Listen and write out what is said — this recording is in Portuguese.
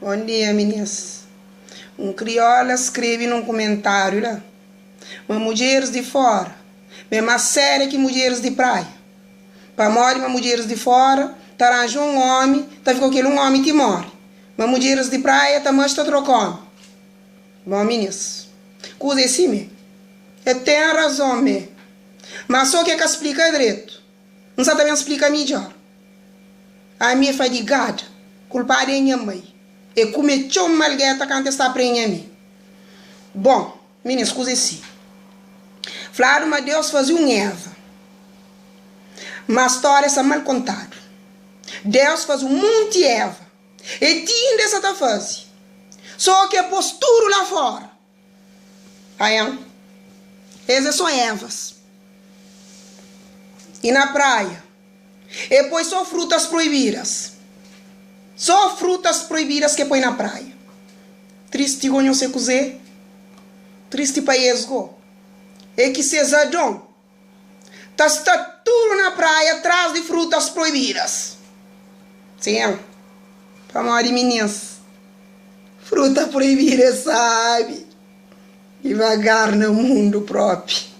Bom dia, meninas. Um crioula escreve num comentário lá. Mas mulheres de fora, mesmo séria que mulheres de praia. Para morrer, mas mulheres de fora, tá arranjando um homem, tá ficando aquele um homem que morre. Mas mulheres de praia, tá mais tá trocando. Bom, meninas, coisa assim, me. Tem a razão, me. Mas só que explica direito. Não sabe também explicar melhor. A minha faz de gada, culpada é minha mãe. E cometeu uma malgueta quando está prenha mim. Bom, meninas, coisa assim. Falaram, mas Deus fazia um Eva. Mas a história é mal contada. Deus faz um monte de Eva. E tinha dessa da fase. Só que a postura lá fora. Aí, essas são Evas. E na praia. E depois só frutas proibidas. Só frutas proibidas que põe na praia. Triste gonho se cozer. Triste país go. E que se zadão. Está tudo na praia atrás de frutas proibidas. Sim, para morrer meninas. Fruta proibida, sabe? Devagar no mundo próprio.